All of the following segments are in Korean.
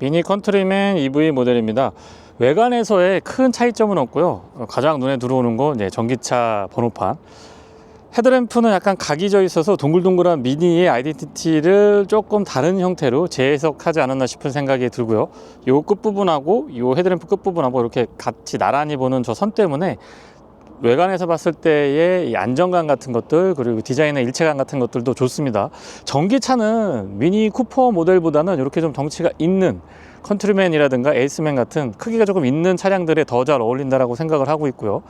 미니 컨트리맨 EV 모델입니다. 외관에서의 큰 차이점은 없고요. 가장 눈에 들어오는 건 이제 전기차 번호판. 헤드램프는 약간 각이 져 있어서 동글동글한 미니의 아이덴티티를 조금 다른 형태로 재해석하지 않았나 싶은 생각이 들고요. 요 끝부분하고 요 헤드램프 끝부분하고 이렇게 같이 나란히 보는 저 선 때문에 외관에서 봤을 때의 이 안정감 같은 것들, 그리고 디자인의 일체감 같은 것들도 좋습니다. 전기차는 미니 쿠퍼 모델보다는 이렇게 좀 덩치가 있는 컨트리맨이라든가 에이스맨 같은 크기가 조금 있는 차량들에 더 잘 어울린다라고 생각을 하고 있고요.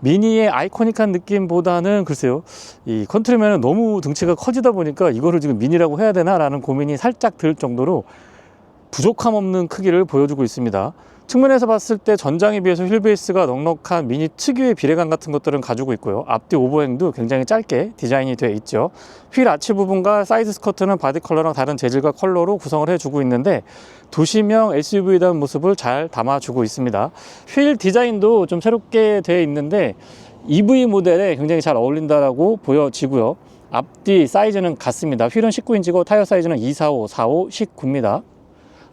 미니의 아이코닉한 느낌보다는 글쎄요, 이 컨트리맨은 너무 등치가 커지다 보니까 이거를 지금 미니라고 해야 되나 라는 고민이 살짝 들 정도로 부족함 없는 크기를 보여주고 있습니다. 측면에서 봤을 때 전장에 비해서 휠베이스가 넉넉한 미니 특유의 비례감 같은 것들은 가지고 있고요. 앞뒤 오버행도 굉장히 짧게 디자인이 되어 있죠. 휠 아치 부분과 사이드 스커트는 바디 컬러랑 다른 재질과 컬러로 구성을 해주고 있는데 도시명 SUV다운 모습을 잘 담아주고 있습니다. 휠 디자인도 좀 새롭게 되어 있는데 EV 모델에 굉장히 잘 어울린다라고 보여지고요. 앞뒤 사이즈는 같습니다. 휠은 19인치고 타이어 사이즈는 245, 45, 19입니다.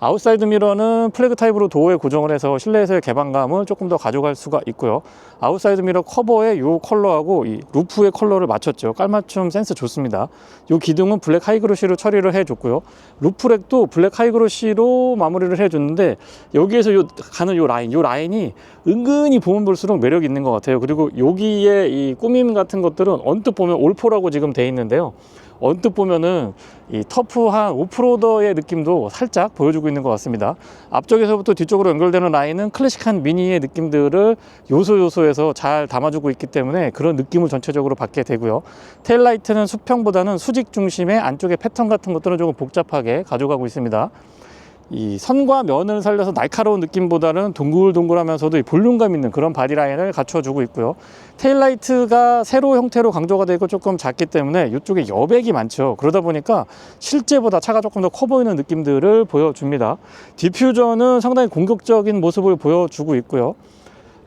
아웃사이드 미러는 플래그 타입으로 도어에 고정을 해서 실내에서의 개방감을 조금 더 가져갈 수가 있고요. 아웃사이드 미러 커버의 이 컬러하고 이 루프의 컬러를 맞췄죠. 깔맞춤 센스 좋습니다. 이 기둥은 블랙 하이그로시로 처리를 해줬고요. 루프렉도 블랙 하이그로시로 마무리를 해줬는데 여기에서 가는 요 라인이 은근히 보면 볼수록 매력이 있는 것 같아요. 그리고 여기에 이 꾸밈 같은 것들은 언뜻 보면 올포라고 지금 돼 있는데요. 언뜻 보면은 이 터프한 오프로더의 느낌도 살짝 보여주고 있는 것 같습니다. 앞쪽에서부터 뒤쪽으로 연결되는 라인은 클래식한 미니의 느낌들을 요소에서 잘 담아주고 있기 때문에 그런 느낌을 전체적으로 받게 되고요. 테일라이트는 수평보다는 수직 중심의 안쪽에 패턴 같은 것들은 조금 복잡하게 가져가고 있습니다. 이 선과 면을 살려서 날카로운 느낌보다는 동글동글하면서도 이 볼륨감 있는 그런 바디라인을 갖춰주고 있고요. 테일라이트가 세로 형태로 강조가 되고 조금 작기 때문에 이쪽에 여백이 많죠. 그러다 보니까 실제보다 차가 조금 더 커 보이는 느낌들을 보여줍니다. 디퓨저는 상당히 공격적인 모습을 보여주고 있고요.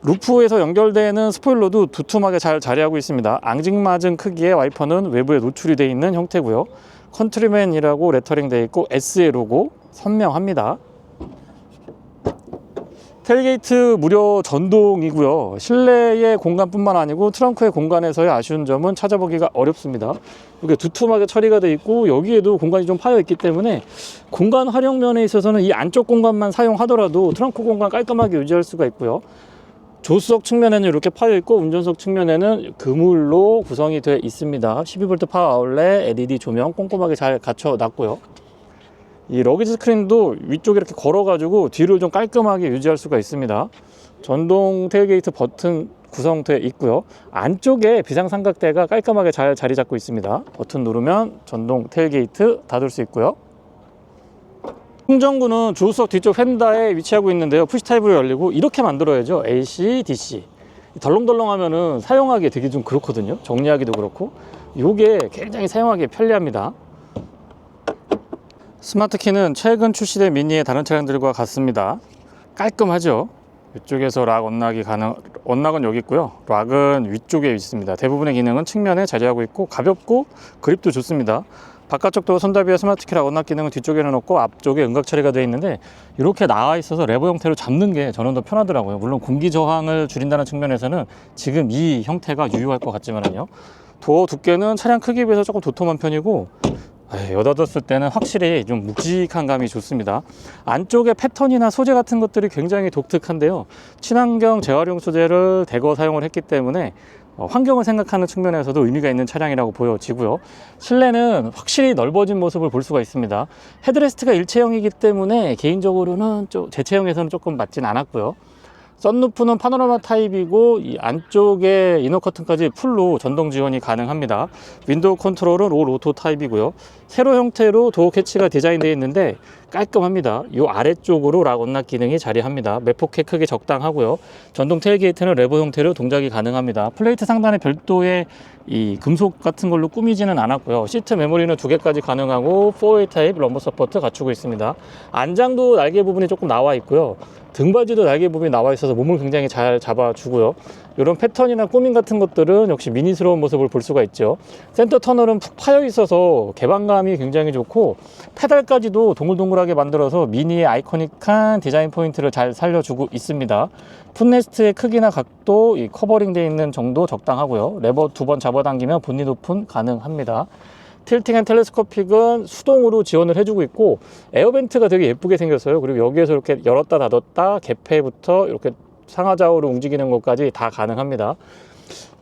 루프에서 연결되는 스포일러도 두툼하게 잘 자리하고 있습니다. 앙증맞은 크기의 와이퍼는 외부에 노출이 되어 있는 형태고요. 컨트리맨이라고 레터링 되어 있고 S의 로고 선명합니다. 텔게이트 무려 전동이고요. 실내의 공간뿐만 아니고 트렁크의 공간에서의 아쉬운 점은 찾아보기가 어렵습니다. 이게 두툼하게 처리가 되어 있고 여기에도 공간이 좀 파여 있기 때문에 공간 활용 면에 있어서는 이 안쪽 공간만 사용하더라도 트렁크 공간 깔끔하게 유지할 수가 있고요. 조수석 측면에는 이렇게 파여 있고 운전석 측면에는 그물로 구성이 되어 있습니다. 12V 파워 아울렛, LED 조명 꼼꼼하게 잘 갖춰 놨고요. 이 러기지 스크린도 위쪽에 이렇게 걸어 가지고 뒤를 좀 깔끔하게 유지할 수가 있습니다. 전동 테일게이트 버튼 구성되어 있고요. 안쪽에 비상삼각대가 깔끔하게 잘 자리 잡고 있습니다. 버튼 누르면 전동 테일게이트 닫을 수 있고요. 충전구는 조수석 뒤쪽 휀다에 위치하고 있는데요. 푸시 타입으로 열리고 이렇게 만들어야죠. AC, DC. 덜렁덜렁 하면은 사용하기 되게 좀 그렇거든요. 정리하기도 그렇고. 이게 굉장히 사용하기 편리합니다. 스마트 키는 최근 출시된 미니의 다른 차량들과 같습니다. 깔끔하죠. 이쪽에서 락 언락이 가능, 언락은 여기 있고요. 락은 위쪽에 있습니다. 대부분의 기능은 측면에 자리하고 있고 가볍고 그립도 좋습니다. 바깥쪽도 손잡이와 스마트 키락 언락 기능은 뒤쪽에는 없고 앞쪽에 음각 처리가 되어 있는데 이렇게 나와 있어서 레버 형태로 잡는 게 저는 더 편하더라고요. 물론 공기 저항을 줄인다는 측면에서는 지금 이 형태가 유효할 것 같지만요. 도어 두께는 차량 크기에 비해서 조금 도톰한 편이고 여닫았을 때는 확실히 좀 묵직한 감이 좋습니다. 안쪽에 패턴이나 소재 같은 것들이 굉장히 독특한데요. 친환경 재활용 소재를 대거 사용을 했기 때문에 환경을 생각하는 측면에서도 의미가 있는 차량이라고 보여지고요. 실내는 확실히 넓어진 모습을 볼 수가 있습니다. 헤드레스트가 일체형이기 때문에 개인적으로는 제 체형에서는 조금 맞진 않았고요. 썬루프는 파노라마 타입이고 이 안쪽에 이너 커튼까지 풀로 전동 지원이 가능합니다. 윈도우 컨트롤은 올 오토 타입이고요. 세로 형태로 도어 캐치가 디자인되어 있는데 깔끔합니다. 이 아래쪽으로 락 언락 기능이 자리합니다. 매포켓 크기 적당하고요. 전동 테일게이트는 레버 형태로 동작이 가능합니다. 플레이트 상단에 별도의 이 금속 같은 걸로 꾸미지는 않았고요. 시트 메모리는 2개까지 가능하고 4웨이 타입 럼버 서포트 갖추고 있습니다. 안장도 날개 부분이 조금 나와 있고요. 등받이도 날개 부분이 나와 있어서 몸을 굉장히 잘 잡아주고요. 이런 패턴이나 꾸밈 같은 것들은 역시 미니스러운 모습을 볼 수가 있죠. 센터 터널은 푹 파여 있어서 개방감이 굉장히 좋고, 페달까지도 동글동글하게 만들어서 미니의 아이코닉한 디자인 포인트를 잘 살려주고 있습니다. 풋레스트의 크기나 각도, 이 커버링 되어 있는 정도 적당하고요. 레버 2번 잡아당기면 본닛 오픈 가능합니다. 틸팅 앤 텔레스코픽은 수동으로 지원을 해주고 있고, 에어벤트가 되게 예쁘게 생겼어요. 그리고 여기에서 이렇게 열었다 닫았다, 개폐부터 이렇게 상하좌우로 움직이는 것까지 다 가능합니다.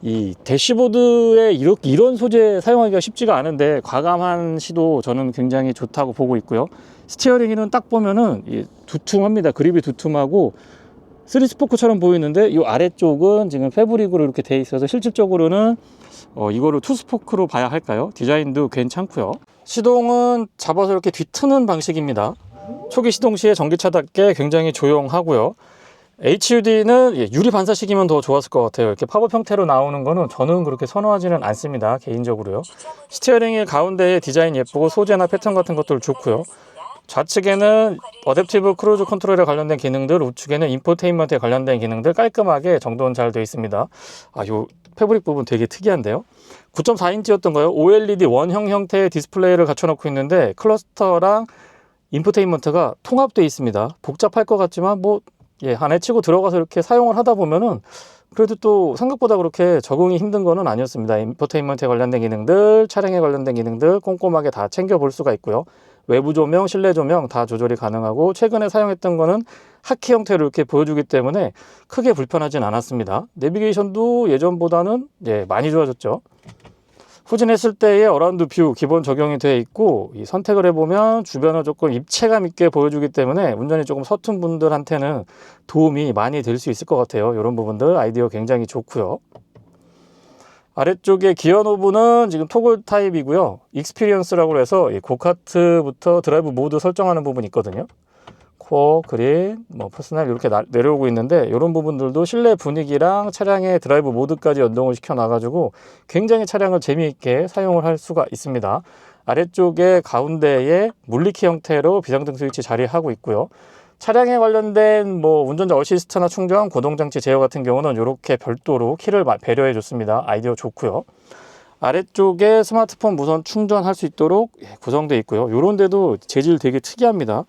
이 대시보드에 이런 소재 사용하기가 쉽지가 않은데, 과감한 시도 저는 굉장히 좋다고 보고 있고요. 스티어링 휠은 딱 보면은 두툼합니다. 그립이 두툼하고 3스포크처럼 보이는데, 이 아래쪽은 지금 패브릭으로 이렇게 돼 있어서 실질적으로는 이거를 2스포크로 봐야 할까요? 디자인도 괜찮고요. 시동은 잡아서 이렇게 뒤트는 방식입니다. 초기 시동 시에 전기차답게 굉장히 조용하고요. HUD는 유리 반사식이면 더 좋았을 것 같아요. 이렇게 팝업 형태로 나오는 거는 저는 그렇게 선호하지는 않습니다, 개인적으로요. 스티어링의 가운데에 디자인 예쁘고 소재나 패턴 같은 것들 좋고요. 좌측에는 어댑티브 크루즈 컨트롤에 관련된 기능들, 우측에는 인포테인먼트에 관련된 기능들 깔끔하게 정돈 잘 되어 있습니다. 요 패브릭 부분 되게 특이한데요. 9.4인치였던가요? OLED 원형 형태의 디스플레이를 갖춰놓고 있는데, 클러스터랑 인포테인먼트가 통합되어 있습니다. 복잡할 것 같지만 안에 치고 들어가서 이렇게 사용을 하다 보면은 그래도 또 생각보다 그렇게 적응이 힘든 거는 아니었습니다. 인포테인먼트에 관련된 기능들, 차량에 관련된 기능들 꼼꼼하게 다 챙겨볼 수가 있고요. 외부 조명, 실내 조명 다 조절이 가능하고, 최근에 사용했던 거는 하키 형태로 이렇게 보여주기 때문에 크게 불편하진 않았습니다. 내비게이션도 예전보다는 많이 좋아졌죠. 후진했을 때의 어라운드 뷰 기본 적용이 되어 있고, 이 선택을 해보면 주변을 조금 입체감 있게 보여주기 때문에 운전이 조금 서툰 분들한테는 도움이 많이 될 수 있을 것 같아요. 이런 부분들 아이디어 굉장히 좋고요. 아래쪽에 기어 노브는 지금 토글 타입이고요. 익스피리언스라고 해서 고카트부터 드라이브 모드 설정하는 부분이 있거든요. 코어, 그린, 퍼스널 이렇게 내려오고 있는데, 이런 부분들도 실내 분위기랑 차량의 드라이브 모드까지 연동을 시켜 놔가지고 굉장히 차량을 재미있게 사용을 할 수가 있습니다. 아래쪽에 가운데에 물리키 형태로 비상등 스위치 자리하고 있고요. 차량에 관련된 운전자 어시스트나 충전, 고동장치 제어 같은 경우는 이렇게 별도로 키를 배려해 줬습니다. 아이디어 좋고요. 아래쪽에 스마트폰 무선 충전할 수 있도록 구성되어 있고요. 이런 데도 재질 되게 특이합니다.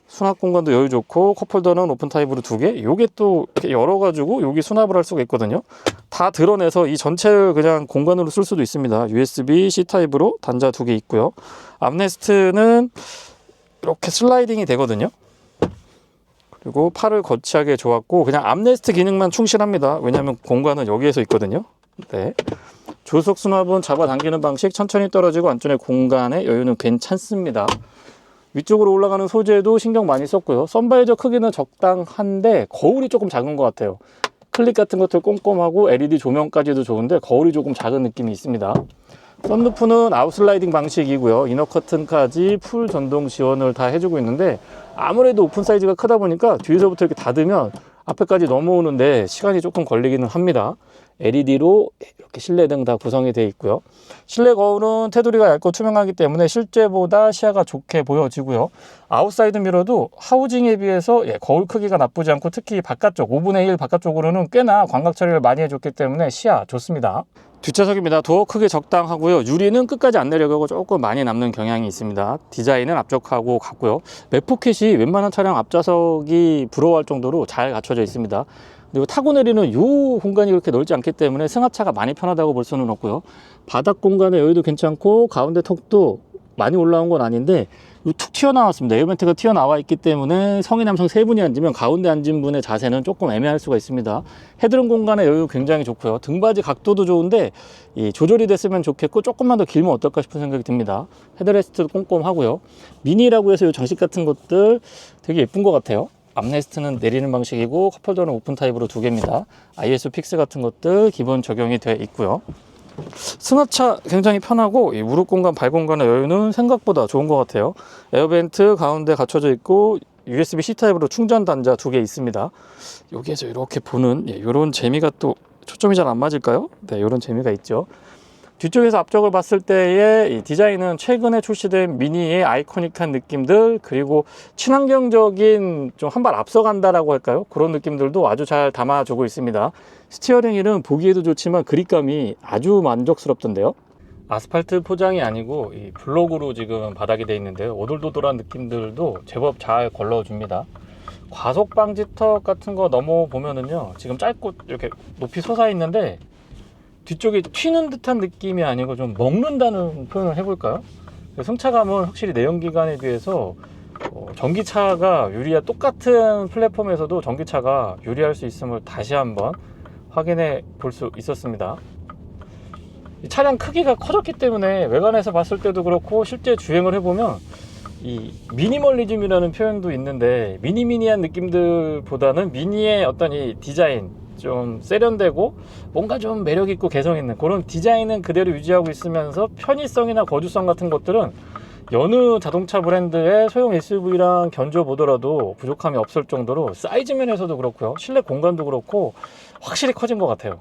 수납 공간도 여유 좋고, 컵홀더는 오픈 타입으로 2개, 요게 또 이렇게 열어가지고 여기 수납을 할 수가 있거든요. 다 드러내서 이 전체를 그냥 공간으로 쓸 수도 있습니다. USB-C 타입으로 단자 2개 있고요. 암레스트는 이렇게 슬라이딩이 되거든요. 그리고 팔을 거치하게 좋았고, 그냥 암레스트 기능만 충실합니다. 왜냐하면 공간은 여기에서 있거든요. 조수석 수납은 잡아당기는 방식, 천천히 떨어지고 안쪽에 공간의 여유는 괜찮습니다. 위쪽으로 올라가는 소재도 신경 많이 썼고요. 선바이저 크기는 적당한데 거울이 조금 작은 것 같아요. 클립 같은 것들 꼼꼼하고 LED 조명까지도 좋은데 거울이 조금 작은 느낌이 있습니다. 썬루프는 아웃슬라이딩 방식이고요. 이너 커튼까지 풀 전동 지원을 다 해주고 있는데, 아무래도 오픈 사이즈가 크다 보니까 뒤에서부터 이렇게 닫으면 앞에까지 넘어오는데 시간이 조금 걸리기는 합니다. LED로 이렇게 실내등 다 구성이 되어 있고요. 실내 거울은 테두리가 얇고 투명하기 때문에 실제보다 시야가 좋게 보여지고요. 아웃사이드 미러도 하우징에 비해서 거울 크기가 나쁘지 않고, 특히 바깥쪽 5분의 1 바깥쪽으로는 꽤나 광각 처리를 많이 해줬기 때문에 시야 좋습니다. 뒷좌석입니다. 도어 크기 적당하고요. 유리는 끝까지 안 내려가고 조금 많이 남는 경향이 있습니다. 디자인은 압축하고 같고요. 맥포켓이 웬만한 차량 앞좌석이 부러워할 정도로 잘 갖춰져 있습니다. 그리고 타고 내리는 이 공간이 그렇게 넓지 않기 때문에 승하차가 많이 편하다고 볼 수는 없고요. 바닥 공간의 여유도 괜찮고, 가운데 턱도 많이 올라온 건 아닌데 툭 튀어나왔습니다. 에어벤트가 튀어나와 있기 때문에 성인 남성 3분이 앉으면 가운데 앉은 분의 자세는 조금 애매할 수가 있습니다. 헤드룸 공간의 여유 굉장히 좋고요. 등받이 각도도 좋은데 조절이 됐으면 좋겠고, 조금만 더 길면 어떨까 싶은 생각이 듭니다. 헤드레스트도 꼼꼼하고요. 미니라고 해서 이 장식 같은 것들 되게 예쁜 것 같아요. 암레스트는 내리는 방식이고, 컵홀더는 오픈 타입으로 2개입니다. ISO 픽스 같은 것들 기본 적용이 되어 있고요. 승하차 굉장히 편하고 이 무릎 공간, 발 공간의 여유는 생각보다 좋은 것 같아요. 에어벤트 가운데 갖춰져 있고 USB C타입으로 충전 단자 2개 있습니다. 여기에서 이렇게 보는 이런 재미가 또 초점이 잘 안 맞을까요? 네, 이런 재미가 있죠. 뒤쪽에서 앞쪽을 봤을 때의 이 디자인은 최근에 출시된 미니의 아이코닉한 느낌들, 그리고 친환경적인 좀 한 발 앞서간다라고 할까요? 그런 느낌들도 아주 잘 담아주고 있습니다. 스티어링 휠은 보기에도 좋지만 그립감이 아주 만족스럽던데요. 아스팔트 포장이 아니고 이 블록으로 지금 바닥이 되어 있는데요. 오돌도돌한 느낌들도 제법 잘 걸러줍니다. 과속 방지턱 같은 거 넘어보면은요, 지금 짧고 이렇게 높이 솟아 있는데 뒤쪽이 튀는 듯한 느낌이 아니고 좀 먹는다는 표현을 해볼까요? 승차감은 확실히 내연기관에 비해서 전기차가 유리한, 똑같은 플랫폼에서도 전기차가 유리할 수 있음을 다시 한번 확인해 볼 수 있었습니다. 이 차량 크기가 커졌기 때문에 외관에서 봤을 때도 그렇고 실제 주행을 해보면 이 미니멀리즘이라는 표현도 있는데, 미니미니한 느낌들보다는 미니의 어떤 이 디자인, 좀 세련되고 뭔가 좀 매력있고 개성있는 그런 디자인은 그대로 유지하고 있으면서 편의성이나 거주성 같은 것들은 여느 자동차 브랜드의 소형 SUV랑 견줘보더라도 부족함이 없을 정도로 사이즈 면에서도 그렇고요, 실내 공간도 그렇고 확실히 커진 것 같아요.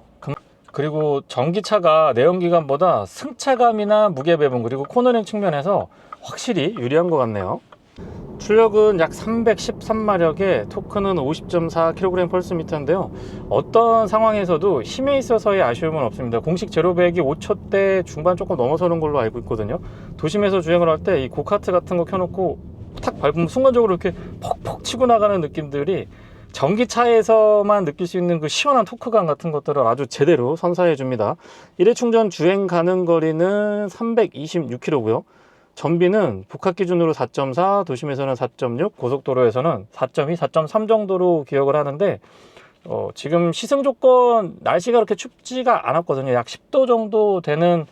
그리고 전기차가 내연기관보다 승차감이나 무게 배분, 그리고 코너링 측면에서 확실히 유리한 것 같네요. 출력은 약 313마력에 토크는 50.4kgm/m인데요. 어떤 상황에서도 힘에 있어서의 아쉬움은 없습니다. 공식 제로백이 5초대 중반 조금 넘어서는 걸로 알고 있거든요. 도심에서 주행을 할 때 이 고카트 같은 거 켜놓고 탁 밟으면 순간적으로 이렇게 퍽퍽 치고 나가는 느낌들이 전기차에서만 느낄 수 있는 그 시원한 토크감 같은 것들을 아주 제대로 선사해 줍니다. 1회 충전 주행 가는 거리는 326km고요. 전비는 복합 기준으로 4.4, 도심에서는 4.6, 고속도로에서는 4.2, 4.3 정도로 기억을 하는데, 지금 시승 조건 날씨가 그렇게 춥지가 않았거든요. 약 10도 정도 되는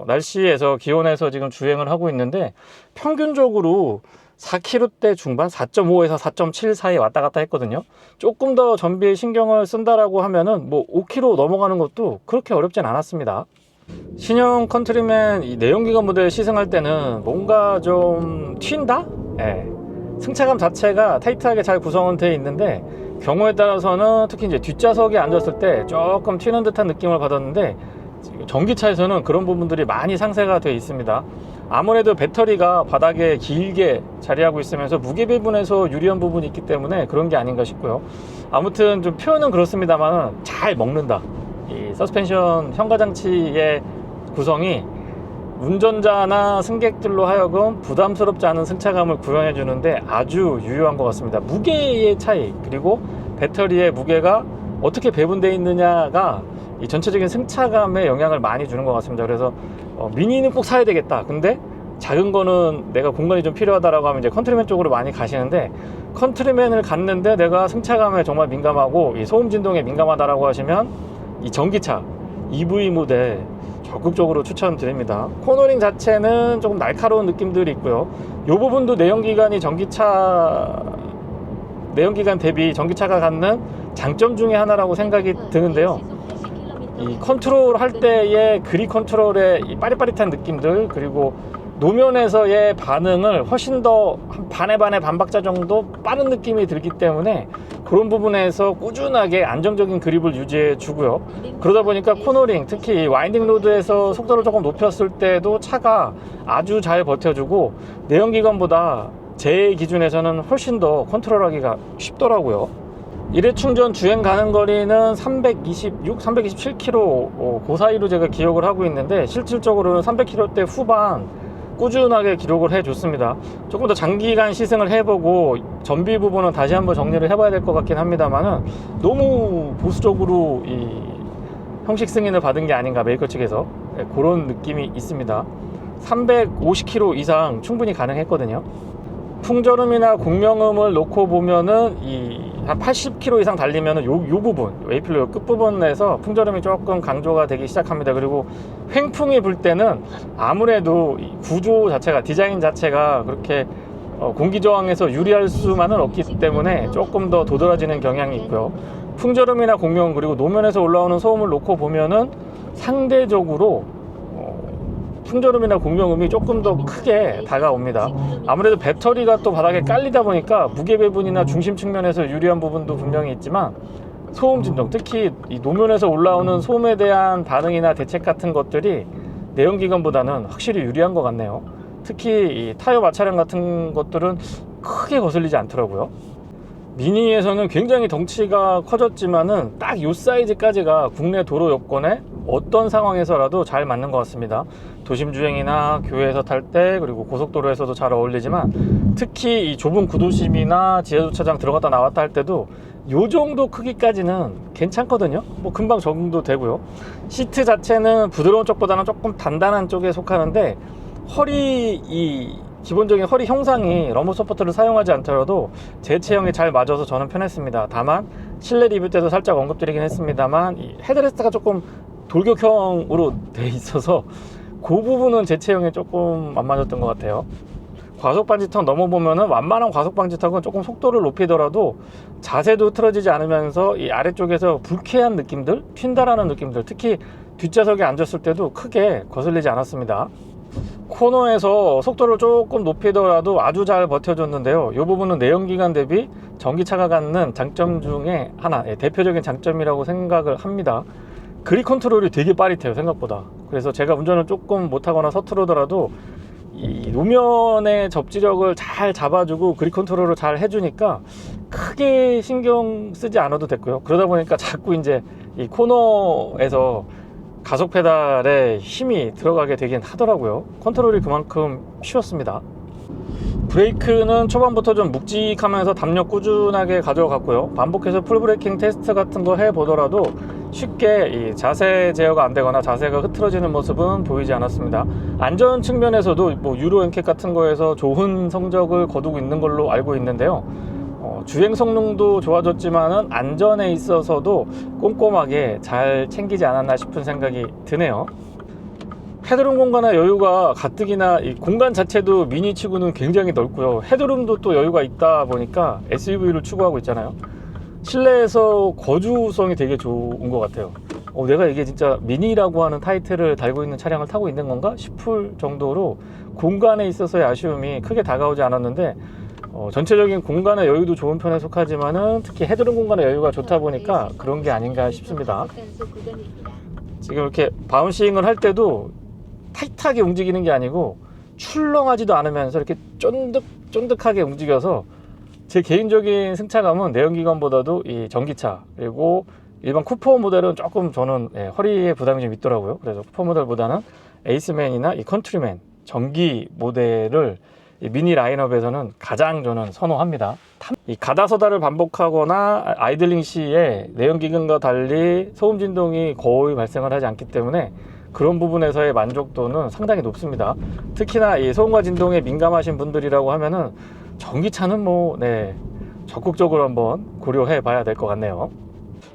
날씨에서, 기온에서 지금 주행을 하고 있는데, 평균적으로 4km대 중반, 4.5에서 4.7 사이 왔다 갔다 했거든요. 조금 더 전비에 신경을 쓴다라고 하면은 뭐 5km 넘어가는 것도 그렇게 어렵진 않았습니다. 신형 컨트리맨 이 내연기관 모델 시승할 때는 뭔가 좀 튄다? 예. 승차감 자체가 타이트하게 잘 구성은 되어 있는데, 경우에 따라서는 특히 이제 뒷좌석에 앉았을 때 조금 튀는 듯한 느낌을 받았는데, 전기차에서는 그런 부분들이 많이 상쇄가 되어 있습니다. 아무래도 배터리가 바닥에 길게 자리하고 있으면서 무게 배분에서 유리한 부분이 있기 때문에 그런 게 아닌가 싶고요. 아무튼 좀 표현은 그렇습니다만 잘 먹는다. 이 서스펜션 현가장치의 구성이 운전자나 승객들로 하여금 부담스럽지 않은 승차감을 구현해 주는데 아주 유효한 것 같습니다. 무게의 차이, 그리고 배터리의 무게가 어떻게 배분되어 있느냐가 이 전체적인 승차감에 영향을 많이 주는 것 같습니다. 그래서 미니는 꼭 사야 되겠다, 근데 작은 거는 내가 공간이 좀 필요하다라고 하면 이제 컨트리맨 쪽으로 많이 가시는데, 컨트리맨을 갔는데 내가 승차감에 정말 민감하고 이 소음 진동에 민감하다라고 하시면 이 전기차 EV 모델 적극적으로 추천드립니다. 코너링 자체는 조금 날카로운 느낌들이 있고요. 이 부분도 내연기관 대비 전기차가 갖는 장점 중에 하나라고 생각이 드는데요. 이 컨트롤 할 때의 그립 컨트롤의 이 빠릿빠릿한 느낌들, 그리고 노면에서의 반응을 훨씬 더 한 반에 반박자 정도 빠른 느낌이 들기 때문에 그런 부분에서 꾸준하게 안정적인 그립을 유지해 주고요. 그러다 보니까 코너링, 특히 와인딩 로드에서 속도를 조금 높였을 때도 차가 아주 잘 버텨주고, 내연기관보다 제 기준에서는 훨씬 더 컨트롤하기가 쉽더라고요. 1회 충전 주행 가는 거리는 326, 327km 그 사이로 제가 기억을 하고 있는데, 실질적으로는 300km대 후반 꾸준하게 기록을 해줬습니다. 조금 더 장기간 시승을 해보고 전비 부분은 다시 한번 정리를 해봐야 될 것 같긴 합니다만은, 너무 보수적으로 이 형식 승인을 받은 게 아닌가, 메이커 측에서. 네, 그런 느낌이 있습니다. 350km 이상 충분히 가능했거든요. 풍절음이나 공명음을 놓고 보면은 한 80km 이상 달리면은 요 부분, 웨이필러 끝부분에서 풍절음이 조금 강조가 되기 시작합니다. 그리고 횡풍이 불 때는 아무래도 이 구조 자체가, 디자인 자체가 그렇게 공기 저항에서 유리할 수만은 없기 때문에 조금 더 도드라지는 경향이 있고요. 풍절음이나 공명음, 그리고 노면에서 올라오는 소음을 놓고 보면은 상대적으로 풍절음이나 공명음이 조금 더 크게 다가옵니다. 아무래도 배터리가 또 바닥에 깔리다 보니까 무게 배분이나 중심 측면에서 유리한 부분도 분명히 있지만 소음 진동, 특히 이 노면에서 올라오는 소음에 대한 반응이나 대책 같은 것들이 내연기관보다는 확실히 유리한 것 같네요. 특히 이 타이어 마찰형 같은 것들은 크게 거슬리지 않더라고요. 미니에서는 굉장히 덩치가 커졌지만은 딱 이 사이즈까지가 국내 도로 여건에 어떤 상황에서라도 잘 맞는 것 같습니다. 도심 주행이나 교외에서 탈 때, 그리고 고속도로에서도 잘 어울리지만 특히 이 좁은 구도심이나 지하주차장 들어갔다 나왔다 할 때도 요 정도 크기까지는 괜찮거든요. 뭐 금방 적응도 되고요. 시트 자체는 부드러운 쪽보다는 조금 단단한 쪽에 속하는데 기본적인 허리 형상이 러머 서포트를 사용하지 않더라도 제 체형에 잘 맞아서 저는 편했습니다. 다만 실내 리뷰 때도 살짝 언급드리긴 했습니다만 이 헤드레스트가 조금 돌격형으로 돼 있어서 그 부분은 제 체형에 조금 안 맞았던 것 같아요. 과속 방지턱 넘어보면은 완만한 과속 방지턱은 조금 속도를 높이더라도 자세도 틀어지지 않으면서 이 아래쪽에서 불쾌한 느낌들, 튄다라는 느낌들, 특히 뒷좌석에 앉았을 때도 크게 거슬리지 않았습니다. 코너에서 속도를 조금 높이더라도 아주 잘 버텨줬는데요. 이 부분은 내연기관 대비 전기차가 갖는 장점 중에 하나, 대표적인 장점이라고 생각을 합니다. 그립 컨트롤이 되게 빠릿해요, 생각보다. 그래서 제가 운전을 조금 못하거나 서투르더라도 이 노면의 접지력을 잘 잡아주고 그립 컨트롤을 잘 해주니까 크게 신경 쓰지 않아도 됐고요. 그러다 보니까 자꾸 이제 이 코너에서 가속 페달에 힘이 들어가게 되긴 하더라고요. 컨트롤이 그만큼 쉬웠습니다. 브레이크는 초반부터 좀 묵직하면서 담력 꾸준하게 가져갔고요. 반복해서 풀브레이킹 테스트 같은 거 해보더라도 쉽게 이 자세 제어가 안 되거나 자세가 흐트러지는 모습은 보이지 않았습니다. 안전 측면에서도 뭐 유로 NCAP 같은 거에서 좋은 성적을 거두고 있는 걸로 알고 있는데요. 주행 성능도 좋아졌지만은 안전에 있어서도 꼼꼼하게 잘 챙기지 않았나 싶은 생각이 드네요. 헤드룸 공간의 여유가 가뜩이나 이 공간 자체도 미니치고는 굉장히 넓고요. 헤드룸도 또 여유가 있다 보니까 SUV를 추구하고 있잖아요. 실내에서 거주성이 되게 좋은 것 같아요. 내가 이게 진짜 미니라고 하는 타이틀을 달고 있는 차량을 타고 있는 건가 싶을 정도로 공간에 있어서의 아쉬움이 크게 다가오지 않았는데 전체적인 공간의 여유도 좋은 편에 속하지만은 특히 헤드룸 공간의 여유가 좋다 보니까 그런 게 아닌가 싶습니다. 지금 이렇게 바운싱을 할 때도 타이트하게 움직이는 게 아니고 출렁하지도 않으면서 이렇게 쫀득쫀득하게 움직여서 제 개인적인 승차감은 내연기관보다도 이 전기차, 그리고 일반 쿠퍼 모델은 조금 저는 허리에 부담이 좀 있더라고요. 그래서 쿠퍼 모델보다는 에이스맨이나 이 컨트리맨 전기 모델을 이 미니 라인업에서는 가장 저는 선호합니다. 이 가다서다를 반복하거나 아이들링 시에 내연기관과 달리 소음 진동이 거의 발생을 하지 않기 때문에 그런 부분에서의 만족도는 상당히 높습니다. 특히나 이 소음과 진동에 민감하신 분들이라고 하면은 전기차는 적극적으로 한번 고려해 봐야 될 것 같네요.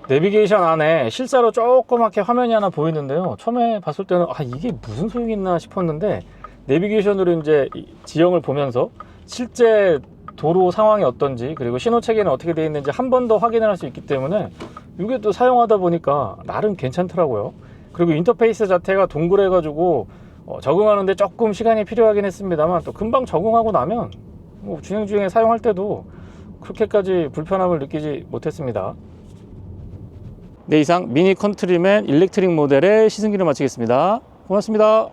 내비게이션 안에 실사로 조그맣게 화면이 하나 보이는데요. 처음에 봤을 때는 이게 무슨 소용이 있나 싶었는데 내비게이션으로 이제 지형을 보면서 실제 도로 상황이 어떤지, 그리고 신호 체계는 어떻게 되어 있는지 한 번 더 확인을 할 수 있기 때문에 이게 또 사용하다 보니까 나름 괜찮더라고요. 그리고 인터페이스 자체가 동그래 가지고 적응하는데 조금 시간이 필요하긴 했습니다만 또 금방 적응하고 나면 주행 중에 사용할 때도 그렇게까지 불편함을 느끼지 못했습니다. 네, 이상 미니 컨트리맨 일렉트릭 모델의 시승기를 마치겠습니다. 고맙습니다.